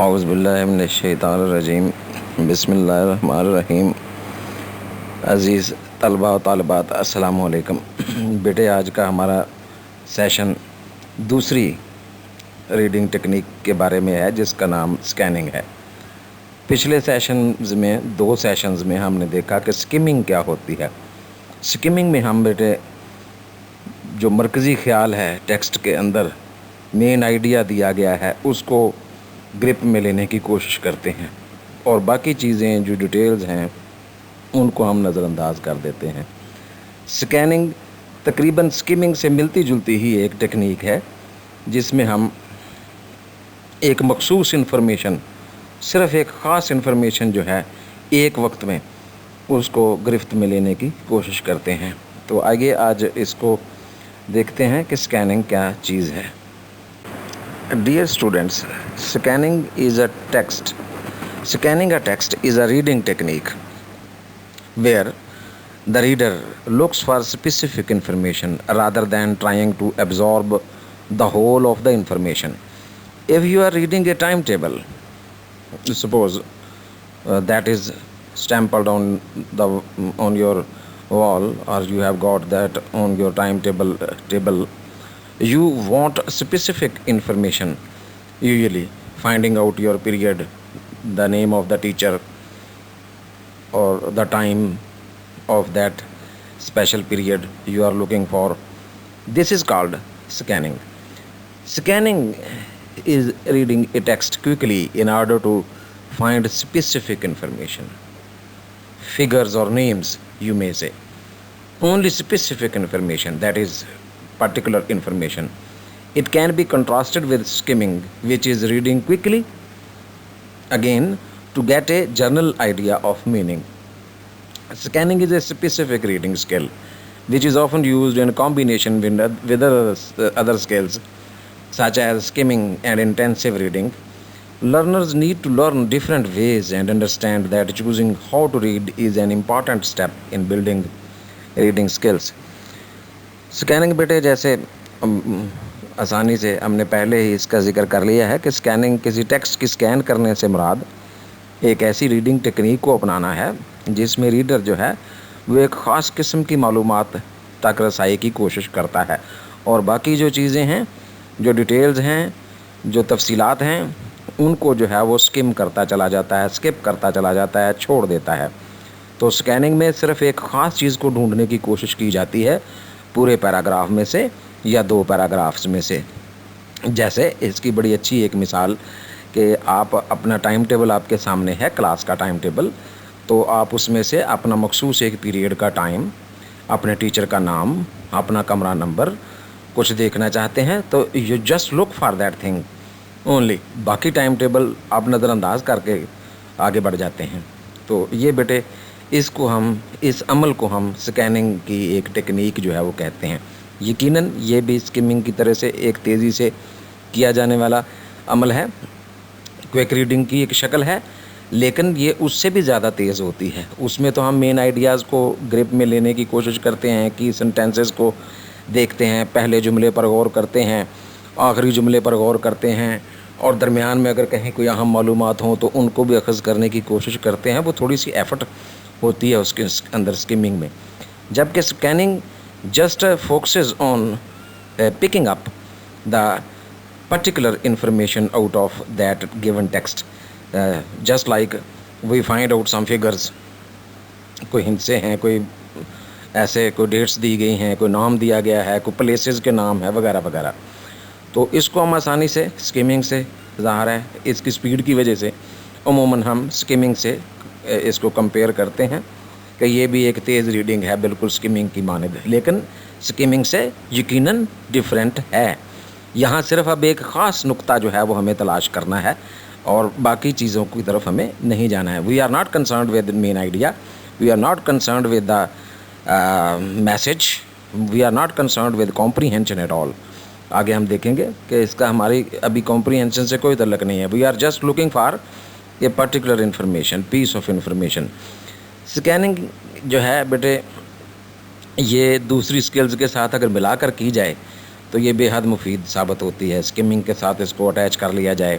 اعوذ باللہ من الشیطان الرجیم بسم اللہ الرحمن الرحیم۔ عزیز طلباء و طالبات السلام علیکم۔ بیٹے آج کا ہمارا سیشن دوسری ریڈنگ ٹیکنیک کے بارے میں ہے جس کا نام سکیننگ ہے۔ پچھلے دو سیشنز میں ہم نے دیکھا کہ سکمنگ کیا ہوتی ہے۔ سکمنگ میں ہم بیٹے جو مرکزی خیال ہے ٹیکسٹ کے اندر مین آئیڈیا دیا گیا ہے اس کو گرپ میں لینے کی کوشش کرتے ہیں اور باقی چیزیں جو ڈیٹیلز ہیں ان کو ہم نظر انداز کر دیتے ہیں۔ سکیننگ تقریباً سکمنگ سے ملتی جلتی ہی ایک ٹیکنیک ہے جس میں ہم ایک مخصوص انفارمیشن، صرف ایک خاص انفارمیشن جو ہے ایک وقت میں اس کو گرفت میں لینے کی کوشش کرتے ہیں۔ تو آئیے آج اس کو دیکھتے ہیں کہ سکیننگ کیا چیز ہے۔ Dear students, scanning a text is a reading technique where the reader looks for specific information rather than trying to absorb the whole of the information. If you are reading a timetable, suppose that is stamped on your wall, or you have got that on your table. You want specific information, usually finding out your period, the name of the teacher, or the time of that special period you are looking for. This is called scanning. Scanning is reading a text quickly in order to find specific information. Figures or names, you may say. Only specific information, that is particular information. It can be contrasted with skimming, which is reading quickly, again to get a general idea of meaning. Scanning is a specific reading skill which is often used in combination with other skills such as skimming and intensive reading. Learners need to learn different ways and understand that choosing how to read is an important step in building reading skills. Scanning بیٹے جیسے آسانی سے ہم نے پہلے ہی اس کا ذکر کر لیا ہے کہ سکیننگ کسی ٹیکسٹ کی سکین کرنے سے مراد ایک ایسی ریڈنگ ٹیکنیک کو اپنانا ہے جس میں ریڈر جو ہے وہ ایک خاص قسم کی معلومات تک رسائی کی کوشش کرتا ہے اور باقی جو چیزیں ہیں، جو ڈیٹیلز ہیں، جو تفصیلات ہیں ان کو جو ہے وہ سکم کرتا چلا جاتا ہے، سکپ کرتا چلا جاتا ہے، چھوڑ دیتا ہے۔ تو سکیننگ میں صرف ایک خاص چیز کو ڈھونڈنے کی کوشش کی جاتی ہے پورے پیراگراف میں سے یا دو پیراگرافز میں سے۔ جیسے اس کی بڑی اچھی ایک مثال کہ آپ اپنا ٹائم ٹیبل آپ کے سامنے ہے، کلاس کا ٹائم ٹیبل، تو آپ اس میں سے اپنا مخصوص ایک پیریڈ کا ٹائم، اپنے ٹیچر کا نام، اپنا کمرہ نمبر کچھ دیکھنا چاہتے ہیں تو you just look for that thing only, باقی ٹائم ٹیبل آپ نظر انداز کر کے آگے بڑھ جاتے ہیں۔ تو یہ بیٹے اس عمل کو ہم سکیننگ کی ایک ٹیکنیک جو ہے وہ کہتے ہیں۔ یقیناً یہ بھی سکمنگ کی طرح سے ایک تیزی سے کیا جانے والا عمل ہے، کوئک ریڈنگ کی ایک شکل ہے، لیکن یہ اس سے بھی زیادہ تیز ہوتی ہے۔ اس میں تو ہم مین آئیڈیاز کو گرپ میں لینے کی کوشش کرتے ہیں، کی سینٹینسز کو دیکھتے ہیں، پہلے جملے پر غور کرتے ہیں، آخری جملے پر غور کرتے ہیں، اور درمیان میں اگر کہیں کوئی اہم معلومات ہوں تو ان کو بھی اخذ کرنے کی کوشش کرتے ہیں۔ وہ تھوڑی سی ایفرٹ ہوتی ہے اس کے اندر سکمنگ میں، جبکہ scanning just focuses on picking up the particular information out of that given text, just like we find out some figures, کوئی ہندسے ہیں، کوئی ایسے کوئی ڈیٹس دی گئی ہیں، کوئی نام دیا گیا ہے، کوئی پلیسز کے نام ہے وغیرہ وغیرہ۔ تو اس کو ہم آسانی سے سکمنگ سے، ظاہر ہے اس کی سپیڈ کی وجہ سے عموماً ہم سکمنگ سے اس کو کمپیئر کرتے ہیں کہ یہ بھی ایک تیز ریڈنگ ہے بالکل سکمنگ کی مانند، لیکن سکمنگ سے یقیناً ڈیفرنٹ ہے۔ یہاں صرف اب ایک خاص نقطہ جو ہے وہ ہمیں تلاش کرنا ہے اور باقی چیزوں کی طرف ہمیں نہیں جانا ہے۔ We are not concerned with main idea, we are not concerned with the message, we are not concerned with comprehension at all. آگے ہم دیکھیں گے کہ اس کا ہماری ابھی کمپریہنشن سے کوئی تعلق نہیں ہے۔ We are just looking for a particular information, piece of information. Scanning جو ہے بیٹے یہ دوسری سکلز کے ساتھ اگر ملا کر کی جائے تو یہ بے حد مفید ثابت ہوتی ہے۔ سکمنگ کے ساتھ اس کو اٹیچ کر لیا جائے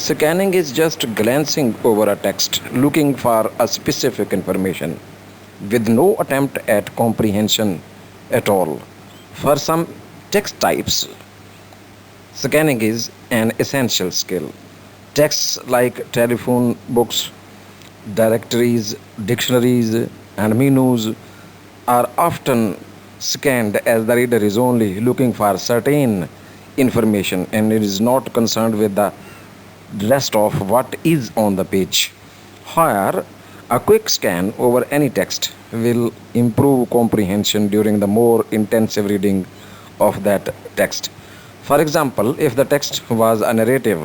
scanning is just glancing over a text, looking for a specific information, with no attempt at comprehension at all. For some text types, scanning is an essential skill. Texts like telephone books, directories, dictionaries, and menus are often scanned as the reader is only looking for certain information and is not concerned with the rest of what is on the page. However, a quick scan over any text will improve comprehension during the more intensive reading of that text. For example, if the text was a narrative,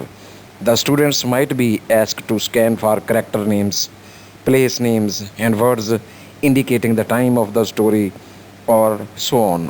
the students might be asked to scan for character names, place names, and words indicating the time of the story or so on.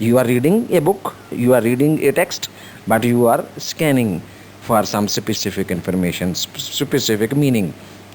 You are reading a book, you are reading a text, but you are scanning for some specific information, specific meaning.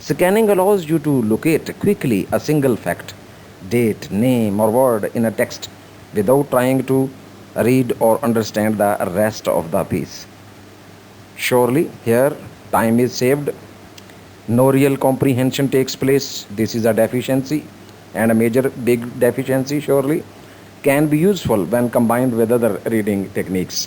Scanning allows you to locate quickly a single fact, date, name or word in a text without trying to read or understand the rest of the piece. Surely, here time is saved, no real comprehension takes place. This is a deficiency, and a major big deficiency surely can be useful when combined with other reading techniques.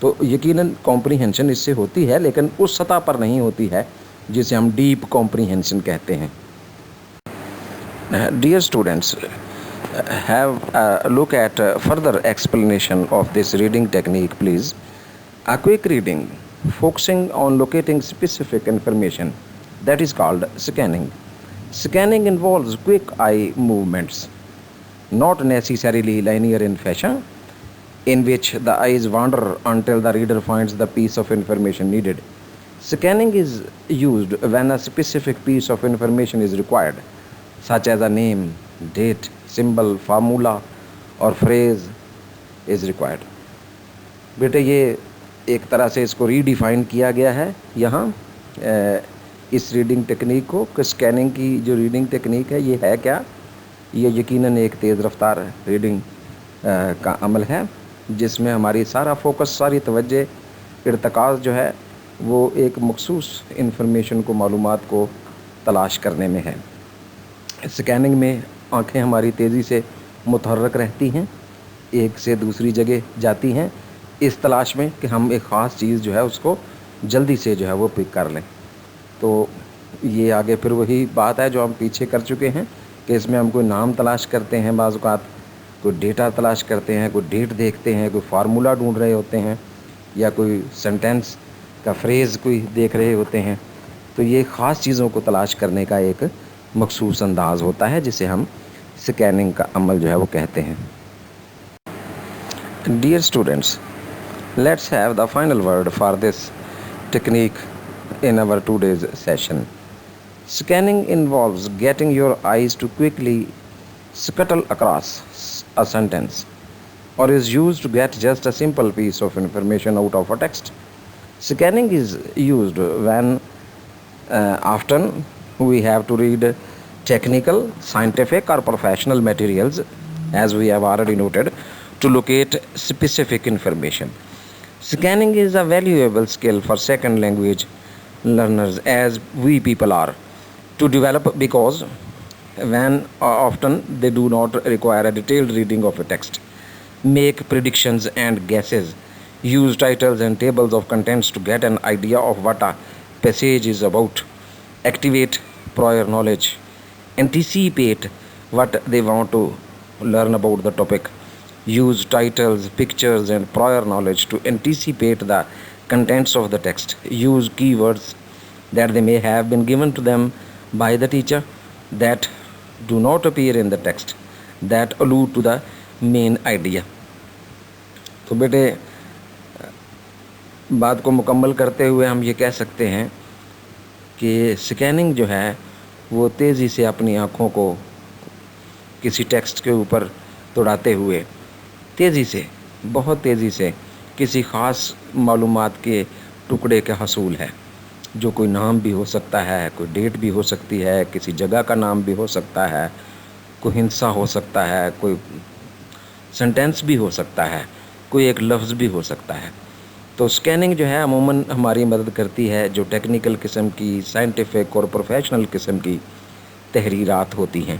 تو یقیناً comprehension اس سے ہوتی ہے، لیکن اس سطح پر نہیں ہوتی ہے جسے ہم ڈیپ کمپریہنشن کہتے ہیں. Dear students, have a look at further explanation of this reading technique, please. A quick reading focusing on locating specific information, that is called scanning. Scanning involves quick eye movements, not necessarily linear in fashion, in which the eyes wander until the reader finds the piece of information needed. Scanning is used when a specific piece of information is required, such as a name, date, symbol, formula or phrase is required. بیٹے یہ ایک طرح سے اس کو redefine کیا گیا ہے یہاں اس ریڈنگ ٹیکنیک کو کہ اسکیننگ کی جو ریڈنگ ٹیکنیک ہے یہ ہے کیا. یہ یقیناً ایک تیز رفتار ریڈنگ کا عمل ہے جس میں ہماری سارا فوکس، ساری توجہ، ارتکاز جو ہے وہ ایک مخصوص انفارمیشن کو، معلومات کو تلاش کرنے میں ہے. اسکیننگ میں آنکھیں ہماری تیزی سے متحرک رہتی ہیں، ایک سے دوسری جگہ جاتی ہیں اس تلاش میں کہ ہم ایک خاص چیز جو ہے اس کو جلدی سے جو ہے وہ پک کر لیں. تو یہ آگے پھر وہی بات ہے جو ہم پیچھے کر چکے ہیں کہ اس میں ہم کوئی نام تلاش کرتے ہیں، بعض اوقات کوئی ڈیٹا تلاش کرتے ہیں، کوئی ڈیٹ دیکھتے ہیں، کوئی فارمولا ڈھونڈ رہے ہوتے ہیں، یا کوئی سینٹینس کا فریز کوئی دیکھ رہے ہوتے ہیں. تو یہ خاص چیزوں کو تلاش کرنے کا ایک مخصوص انداز ہوتا ہے جسے ہم سکیننگ کا عمل جو ہے وہ کہتے ہیں. Dear students, let's have the final word for this technique in our today's session. Scanning involves getting your eyes to quickly scuttle across a sentence, or is used to get just a simple piece of information out of a text. Scanning is used when often we have to read technical, scientific or professional materials, as we have already noted, to locate specific information. Scanning is a valuable skill for second language learners, as we people are, to develop, because when often they do not require a detailed reading of a text, make predictions and guesses, use titles and tables of contents to get an idea of what a passage is about, activate prior knowledge, anticipate what they want to learn about the topic, use titles, pictures and prior knowledge to anticipate the contents of the text, use keywords that they may have been given to them by the teacher that do not appear in the text, that allude to the main idea. تو بیٹے بات کو مکمل کرتے ہوئے ہم یہ کہہ سکتے ہیں کہ سکیننگ جو ہے وہ تیزی سے اپنی آنکھوں کو کسی ٹیکسٹ کے اوپر دوڑاتے ہوئے تیزی سے، بہت تیزی سے کسی خاص معلومات کے ٹکڑے کا حصول ہے، جو کوئی نام بھی ہو سکتا ہے، کوئی ڈیٹ بھی ہو سکتی ہے، کسی جگہ کا نام بھی ہو سکتا ہے، کوئی ہنسا ہو سکتا ہے، کوئی سینٹینس بھی ہو سکتا ہے، کوئی ایک لفظ بھی ہو سکتا ہے. تو سکیننگ جو ہے عموماً ہماری مدد کرتی ہے جو ٹیکنیکل قسم کی، سائنٹیفک اور پروفیشنل قسم کی تحریرات ہوتی ہیں.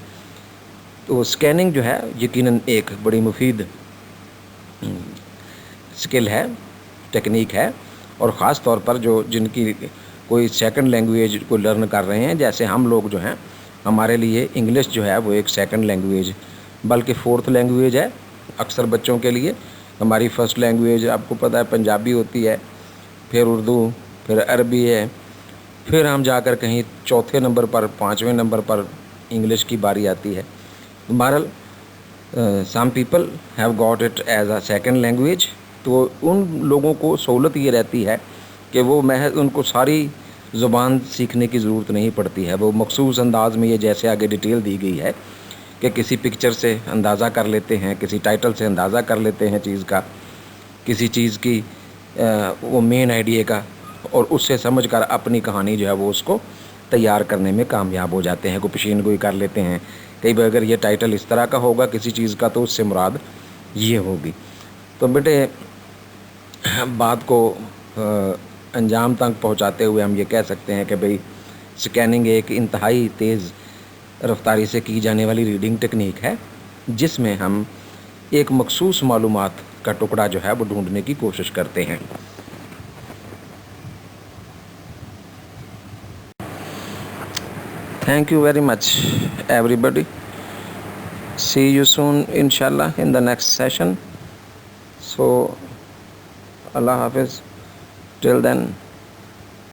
تو سکیننگ جو ہے یقیناً ایک بڑی مفید سکل ہے، ٹیکنیک ہے، اور خاص طور پر جن کی کوئی سیکنڈ لینگویج کو لرن کر رہے ہیں، جیسے ہم لوگ جو ہیں، ہمارے لیے انگلش جو ہے وہ ایک سیکنڈ لینگویج بلکہ فورتھ لینگویج ہے. اکثر بچوں کے لیے ہماری فرسٹ لینگویج آپ کو پتہ ہے پنجابی ہوتی ہے، پھر اردو، پھر عربی ہے، پھر ہم جا کر کہیں چوتھے نمبر پر، پانچویں نمبر پر انگلش کی باری آتی ہے. بہرحال some people have got it as a second language. تو ان لوگوں کو سہولت یہ رہتی ہے کہ وہ محض ان کو ساری زبان سیکھنے کی ضرورت نہیں پڑتی ہے، وہ مخصوص انداز میں، یہ جیسے آگے ڈیٹیل دی گئی ہے کہ کسی پکچر سے اندازہ کر لیتے ہیں، کسی ٹائٹل سے اندازہ کر لیتے ہیں چیز کا، کسی چیز کی وہ مین آئیڈیا کا، اور اس سے سمجھ کر اپنی کہانی جو ہے وہ اس کو تیار کرنے میں کامیاب ہو جاتے ہیں. کو پیشین گوئی کر لیتے ہیں کئی بار، اگر یہ ٹائٹل اس طرح کا ہوگا کسی چیز کا تو اس سے مراد یہ ہوگی. تو بیٹے بات کو انجام تک پہنچاتے ہوئے ہم یہ کہہ سکتے ہیں کہ بھئی سکیننگ ایک انتہائی تیز رفتاری سے کی جانے والی ریڈنگ ٹیکنیک ہے جس میں ہم ایک مخصوص معلومات کا ٹکڑا جو ہے وہ ڈھونڈنے کی کوشش کرتے ہیں. Thank you very much, everybody. See you soon, inshallah, in the next session. So, Allah Hafiz. Till then.